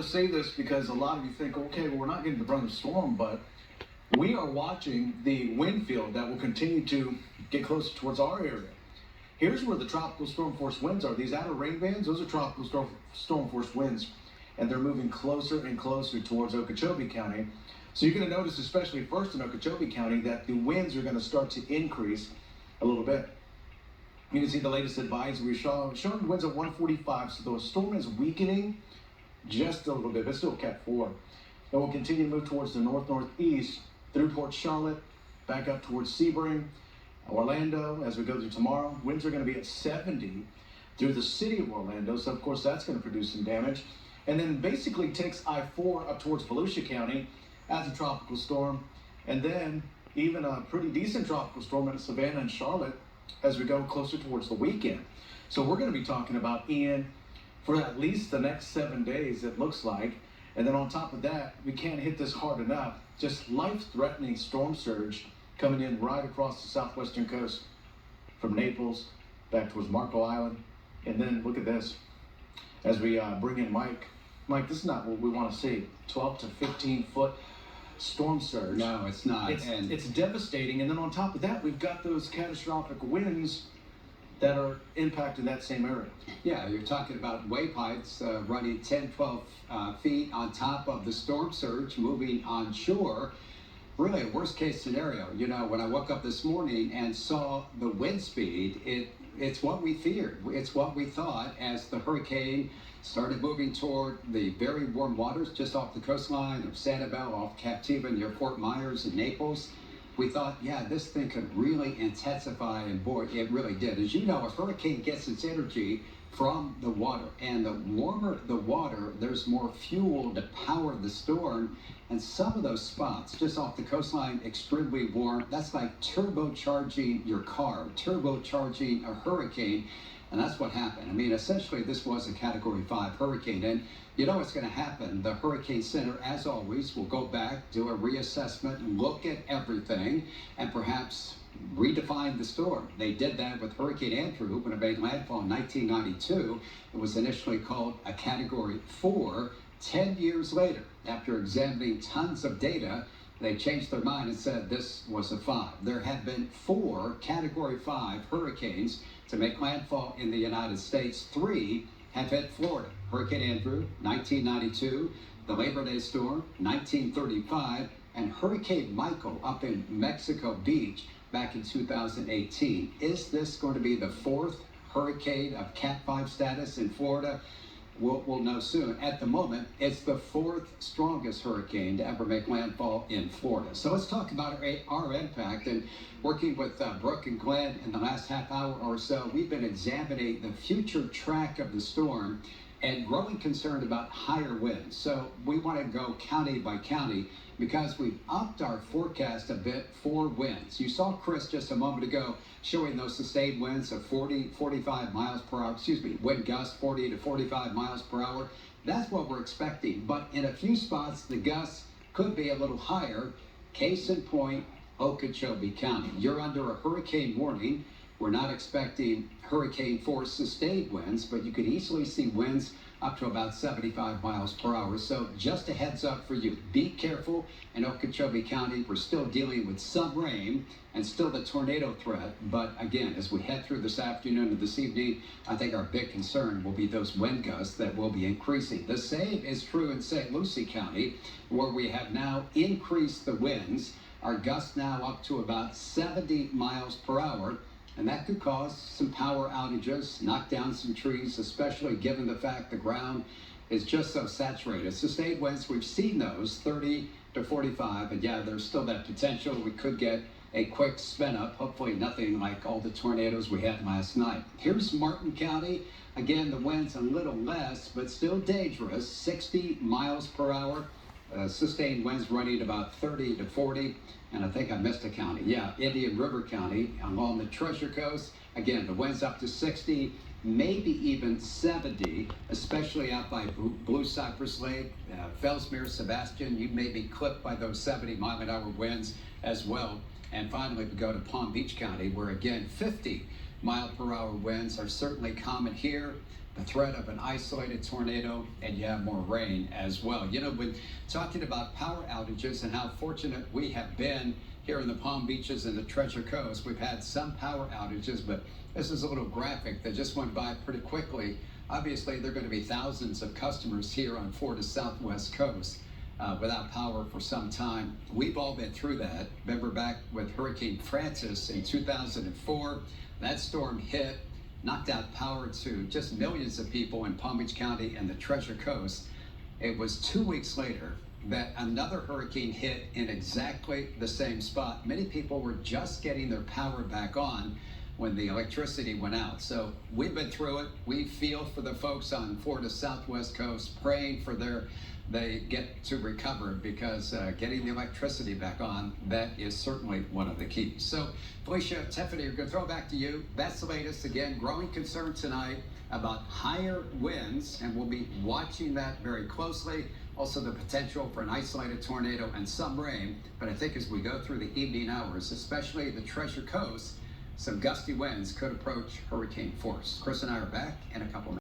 to say this because a lot of you think, okay, well, we're not getting the brunt of the storm, but we are watching the wind field that will continue to get closer towards our area. Here's where the tropical storm force winds are. These outer rain bands, those are tropical storm force winds, and they're moving closer and closer towards Okeechobee County. So you're going to notice, especially first in Okeechobee County, that the winds are going to start to increase a little bit. You can see the latest advisory showing winds at 145, so the storm is weakening just a little bit, but still Cat 4. And we'll continue to move towards the north-northeast through Port Charlotte, back up towards Sebring, Orlando as we go through tomorrow. Winds are going to be at 70 through the city of Orlando, so of course that's going to produce some damage. And then basically takes I-4 up towards Volusia County as a tropical storm, and then even a pretty decent tropical storm at Savannah and Charlotte as we go closer towards the weekend. So we're going to be talking about Ian for at least the next 7 days, it looks like. And then on top of that, we can't hit this hard enough. Just life-threatening storm surge coming in right across the southwestern coast from Naples back towards Marco Island. And then look at this as we bring in Mike. Mike, this is not what we want to see. 12 to 15 foot storm surge. No, it's not. It's devastating. And then on top of that, we've got those catastrophic winds that are impacting that same area. Yeah, you're talking about wave heights running 10, 12 feet on top of the storm surge moving on shore. Really a worst case scenario. You know, when I woke up this morning and saw the wind speed, it's what we feared. It's what we thought as the hurricane started moving toward the very warm waters just off the coastline of Sanibel, off Captiva near Fort Myers and Naples. We thought, yeah, this thing could really intensify, and boy, it really did. As you know, a hurricane gets its energy from the water, and the warmer the water, there's more fuel to power the storm. And some of those spots just off the coastline, extremely warm. That's like turbocharging your car, turbocharging a hurricane. And that's what happened. I mean, essentially, this was a Category 5 hurricane. And you know what's going to happen. The Hurricane Center, as always, will go back, do a reassessment, look at everything, and perhaps redefine the storm. They did that with Hurricane Andrew when it made landfall in 1992. It was initially called a Category 4. 10 years later, after examining tons of data, they changed their mind and said this was a 5. There have been 4 Category 5 hurricanes to make landfall in the United States. 3 have hit Florida. Hurricane Andrew, 1992, the Labor Day storm, 1935, and Hurricane Michael up in Mexico Beach back in 2018. Is this going to be the 4th hurricane of Cat 5 status in Florida? We'll know soon. At the moment, it's the 4th strongest hurricane to ever make landfall in Florida. So let's talk about our impact. And working with Brooke and Glenn in the last half hour or so, we've been examining the future track of the storm and growing concerned about higher winds. So we want to go county by county because we've upped our forecast a bit for winds. You saw Chris just a moment ago showing those sustained winds of 45 miles per hour, wind gusts 40 to 45 miles per hour. That's what we're expecting. But in a few spots, the gusts could be a little higher. Case in point, Okeechobee County. You're under a hurricane warning. We're not expecting hurricane force sustained winds, but you could easily see winds up to about 75 miles per hour. So just a heads up for you. Be careful in Okeechobee County. We're still dealing with some rain and still the tornado threat. But again, as we head through this afternoon and this evening, I think our big concern will be those wind gusts that will be increasing. The same is true in St. Lucie County, where we have now increased the winds. Our gusts now up to about 70 miles per hour. And that could cause some power outages, knock down some trees, especially given the fact the ground is just so saturated. Sustained winds, we've seen those 30 to 45, and yeah, there's still that potential. We could get a quick spin up, hopefully nothing like all the tornadoes we had last night. Here's Martin County. Again, the wind's a little less, but still dangerous, 60 miles per hour. Sustained winds running about 30 to 40. And I think I missed a county. Yeah, Indian River County along the Treasure Coast. Again, the winds up to 60, maybe even 70, especially out by Blue Cypress Lake, Fellsmere, Sebastian. You may be clipped by those 70-mile-an-hour winds as well. And finally, we go to Palm Beach County, where again, 50-mile-per-hour winds are certainly common here. the threat of an isolated tornado, and you have more rain as well. You know, when talking about power outages and how fortunate we have been here in the Palm Beaches and the Treasure Coast, we've had some power outages, but this is a little graphic that just went by pretty quickly. Obviously, there are going to be thousands of customers here on Florida's southwest coast without power for some time. We've all been through that. Remember back with Hurricane Francis in 2004, that storm hit, knocked out power to just millions of people in Palm Beach County and the Treasure Coast. It was 2 weeks later that another hurricane hit in exactly the same spot. Many people were just getting their power back on when the electricity went out. So we've been through it. We feel for the folks on Florida's southwest coast, praying for they get to recover, because getting the electricity back on, that is certainly one of the keys. So Felicia, Tiffany, we're going to throw it back to you. That's the latest. Again, growing concern tonight about higher winds, and we'll be watching that very closely. Also the potential for an isolated tornado and some rain. But I think as we go through the evening hours, especially the Treasure Coast, some gusty winds could approach hurricane force. Chris and I are back in a couple minutes.